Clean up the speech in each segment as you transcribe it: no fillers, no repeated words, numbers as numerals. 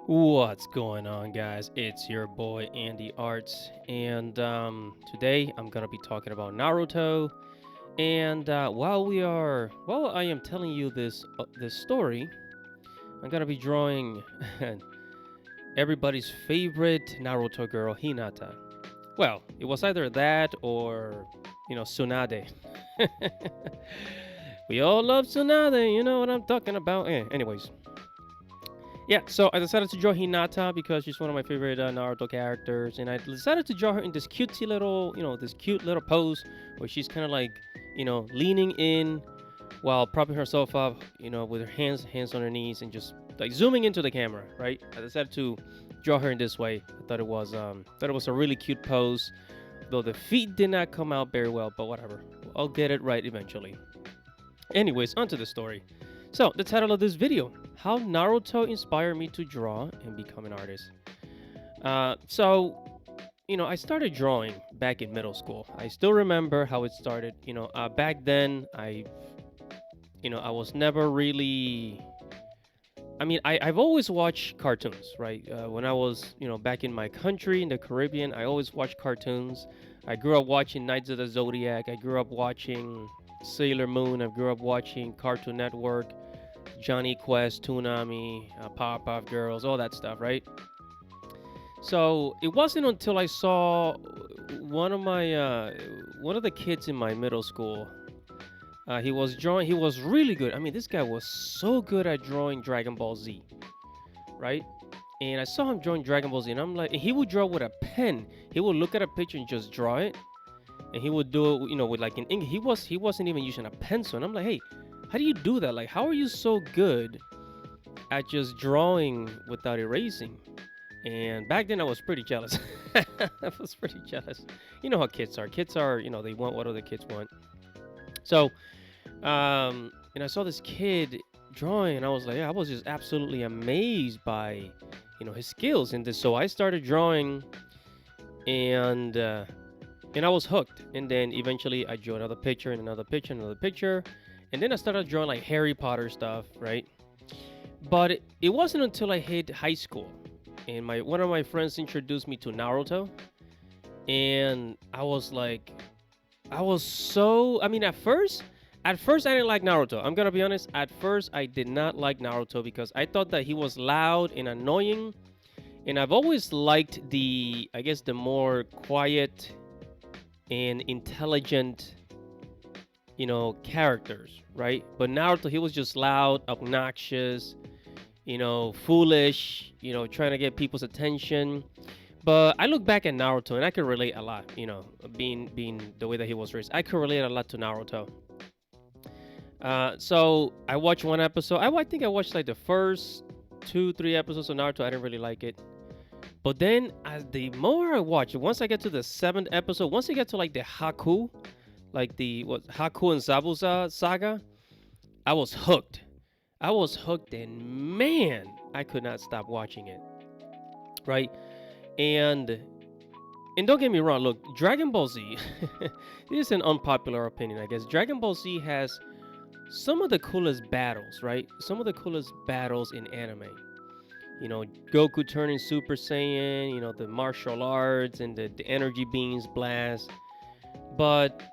What's going on, guys? It's your boy Andy Arts, and today I'm gonna be talking about Naruto. And while I am telling you this story, I'm gonna be drawing everybody's favorite Naruto girl, Hinata. Well, it was either that or Tsunade. We all love Tsunade, you know what I'm talking about. Anyways, yeah, so I decided to draw Hinata because she's one of my favorite Naruto characters, and I decided to draw her in this cutesy little, this cute little pose where she's kind of like, leaning in while propping herself up, with her hands on her knees, and just like zooming into the camera, right? I decided to draw her in this way. I thought it was a really cute pose, though the feet did not come out very well, but whatever. I'll get it right eventually. Anyways, onto the story. So, the title of this video, How Naruto Inspired Me to Draw and Become an Artist. I started drawing back in middle school. I still remember how it started. Back then, I was never really. I've always watched cartoons, right? When I was, back in my country, in the Caribbean, I always watched cartoons. I grew up watching Knights of the Zodiac. I grew up watching Sailor Moon. I grew up watching Cartoon Network, Johnny Quest, Toonami, Powerpuff Girls, all that stuff, right? So it wasn't until I saw one of the kids in my middle school. He was drawing. He was really good. I mean, this guy was so good at drawing Dragon Ball Z, right? And I saw him drawing Dragon Ball Z, and I'm like, and he would draw with a pen. He would look at a picture and just draw it, and he would do it, with like an ink. He wasn't even using a pencil, and I'm like, hey, how do you do that? Like, how are you so good at just drawing without erasing? And back then, I was pretty jealous. I was pretty jealous. You know how kids are. Kids are, they want what other kids want. So, and I saw this kid drawing, and I was like, yeah, I was just absolutely amazed by, his skills in this. So I started drawing, and I was hooked. And then eventually, I drew another picture and another picture and another picture. And then I started drawing like Harry Potter stuff, right? But it wasn't until I hit high school and one of my friends introduced me to Naruto, and I was like, at first I didn't like Naruto. I'm gonna be honest. At first I did not like Naruto because I thought that he was loud and annoying, and I've always liked I guess the more quiet and intelligent characters, right? But Naruto, he was just loud, obnoxious, foolish, trying to get people's attention. But I look back at Naruto and I can relate a lot, being the way that he was raised. I could relate a lot to Naruto. So I watched one episode. I think I watched like the first 2, 3 episodes of Naruto. I didn't really like it. But then, as the more I watch it, once I get to the 7th episode, once I get to like the Haku, like the Haku and Zabuza saga, I was hooked. And man, I could not stop watching it. Right? And don't get me wrong, look, Dragon Ball Z, this is an unpopular opinion, I guess. Dragon Ball Z has some of the coolest battles, right? Some of the coolest battles in anime. Goku turning Super Saiyan, the martial arts and the energy beams blast. But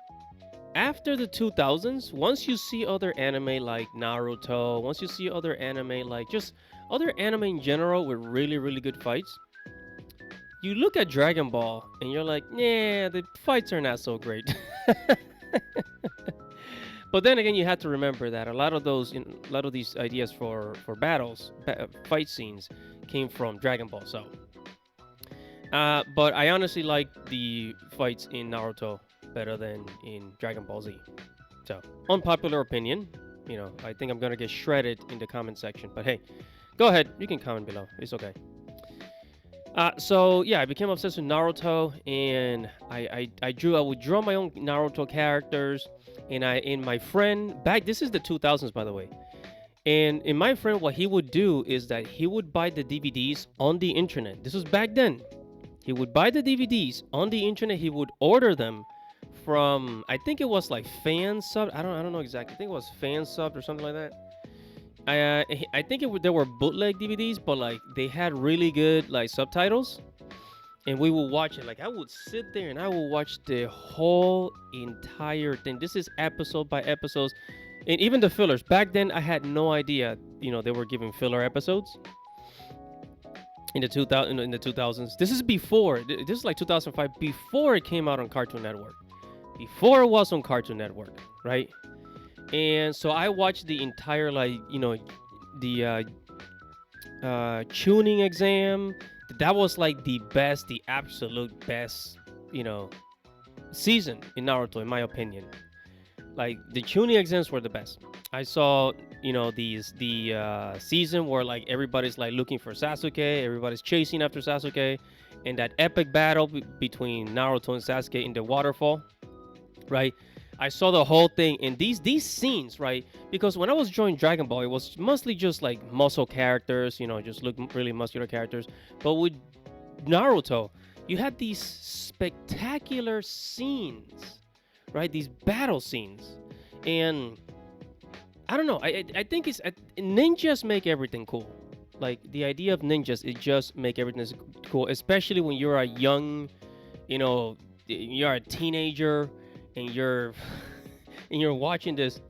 after the 2000s, once you see other anime like Naruto, once you see other anime like just other anime in general with really, really good fights, you look at Dragon Ball and you're like, nah, the fights are not so great. But then again, you have to remember that a lot of these ideas for battles, fight scenes, came from Dragon Ball. So, but I honestly like the fights in Naruto better than in Dragon Ball Z. So, unpopular opinion. I think I'm gonna get shredded in the comment section. But hey, go ahead. You can comment below. It's okay. So yeah, I became obsessed with Naruto, and I would draw my own Naruto characters, and my friend back, this is the 2000s, by the way, and in my friend, what he would do is that he would buy the DVDs on the internet. This was back then. He would buy the DVDs on the internet. He would order them from, I think it was like Fan Sub. I don't know exactly. I think it was Fan Sub or something like that. I think there were bootleg DVDs, but like they had really good like subtitles, and we would watch it. Like I would sit there and I would watch the whole entire thing. This is episode by episodes, and even the fillers. Back then, I had no idea. They were giving filler episodes in the 2000s. This is before. This is like 2005, before it came out on Cartoon Network. Before it was on Cartoon Network, right? And so I watched the entire the tuning exam. That was like the absolute best, you know, season in Naruto, in my opinion. Like the tuning exams were the best. I saw, the season where like everybody's like looking for Sasuke, everybody's chasing after Sasuke, and that epic battle between Naruto and Sasuke in the waterfall, right? I saw the whole thing, and these scenes, right? Because when I was joining Dragon Ball, it was mostly just like muscle characters, just look really muscular characters. But with Naruto, you had these spectacular scenes, right? These battle scenes, and I don't know. I think ninjas make everything cool. Like the idea of ninjas, it just make everything cool, especially when you're a young, you're a teenager and you're and you're watching this,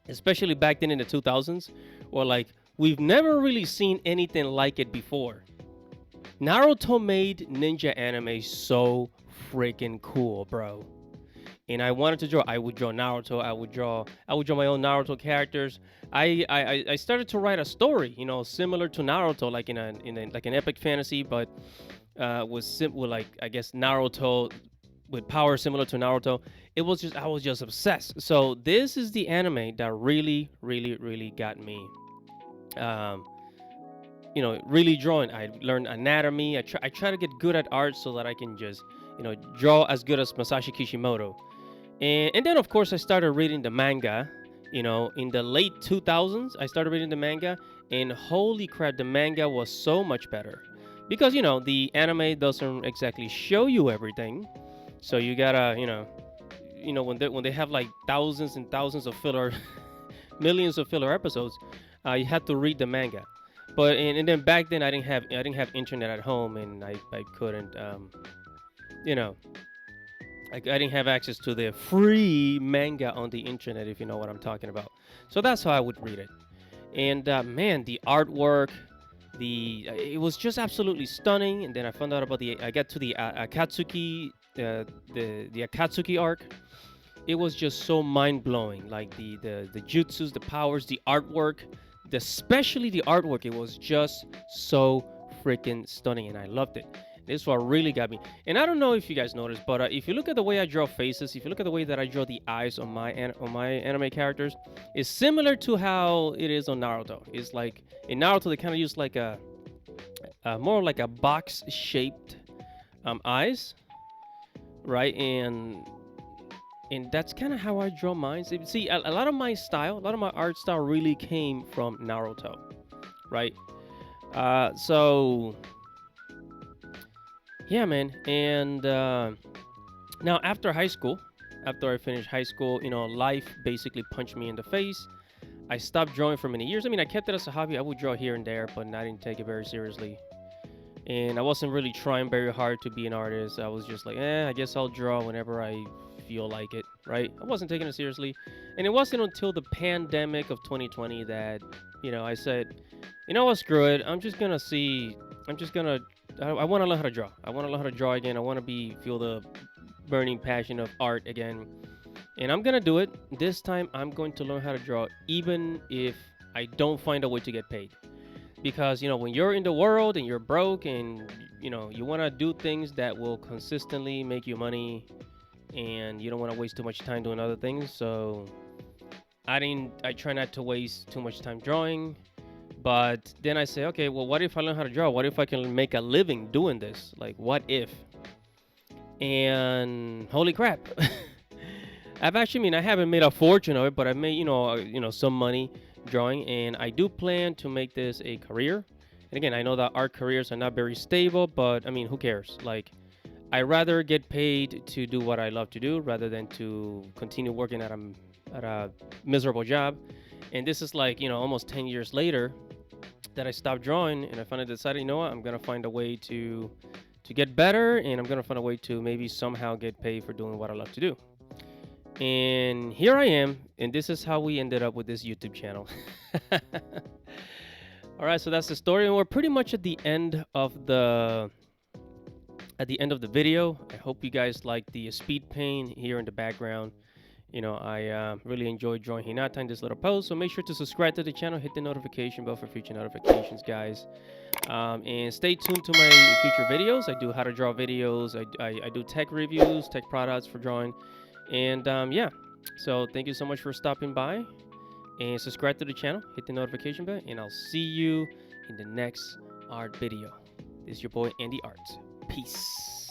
especially back then in the 2000s, where like we've never really seen anything like it before. Naruto made ninja anime so freaking cool, bro. And I wanted to draw. I would draw Naruto. I would draw my own Naruto characters. I started to write a story, similar to Naruto, like in like an epic fantasy, but was simple, like I guess Naruto with power similar to Naruto. I was just obsessed. So this is the anime that really, really, really got me. Um, really drawing. I learned anatomy. I try to get good at art so that I can just, draw as good as Masashi Kishimoto. And then of course I started reading the manga. In the late 2000s, I started reading the manga, and holy crap, the manga was so much better. Because the anime doesn't exactly show you everything, so you gotta when they have like thousands and thousands of filler, millions of filler episodes, you have to read the manga. But and then back then I didn't have internet at home, and I couldn't you know I didn't have access to the free manga on the internet, if you know what I'm talking about. So that's how I would read it. And man, the artwork, it was just absolutely stunning. And then I found out about I got to the Akatsuki, the Akatsuki arc. It was just so mind blowing. Like the jutsus, the powers, the artwork, especially the artwork. It was just so freaking stunning, and I loved it. This one really got me. And I don't know if you guys noticed, but if you look at the way I draw faces, if you look at the way that I draw the eyes on my anime characters, it's similar to how it is on Naruto. It's like in Naruto they kind of use like a more like a box shaped eyes, right? And that's kind of how I draw mine. See, a lot of my style, a lot of my art style really came from Naruto, right? So yeah, man. And now after I finished high school, life basically punched me in the face. I stopped drawing for many years. I mean, I kept it as a hobby. I would draw here and there, but I didn't take it very seriously. And I wasn't really trying very hard to be an artist. I was just like, I guess I'll draw whenever I feel like it, right? I wasn't taking it seriously. And it wasn't until the pandemic of 2020 that, I said, what, screw it. I'm just gonna I want to learn how to draw. I want to learn how to draw again. I want to feel the burning passion of art again. And I'm going to do it. This time, I'm going to learn how to draw, even if I don't find a way to get paid. Because, when you're in the world and you're broke and, you want to do things that will consistently make you money, and you don't want to waste too much time doing other things. So I try not to waste too much time drawing. But then I say, okay, well, what if I learn how to draw? What if I can make a living doing this? Like, what if? And holy crap. I haven't made a fortune of it, but I've made, some money drawing. And I do plan to make this a career. And again, I know that art careers are not very stable, but who cares? Like, I rather get paid to do what I love to do rather than to continue working at a miserable job. And this is like, almost 10 years later that I stopped drawing, and I finally decided, you know what, I'm gonna find a way to get better, and I'm gonna find a way to maybe somehow get paid for doing what I love to do. And here I am, and this is how we ended up with this YouTube channel. All right, so that's the story, and we're pretty much at the end of the video. I hope you guys like the speed paint here in the background. I really enjoyed drawing Hinata in this little post, so make sure to subscribe to the channel, hit the notification bell for future notifications, guys. And stay tuned to my future videos. I do how to draw videos. I do tech reviews, tech products for drawing. And yeah, so thank you so much for stopping by. And subscribe to the channel, hit the notification bell, and I'll see you in the next art video. This is your boy, Andy Art. Peace.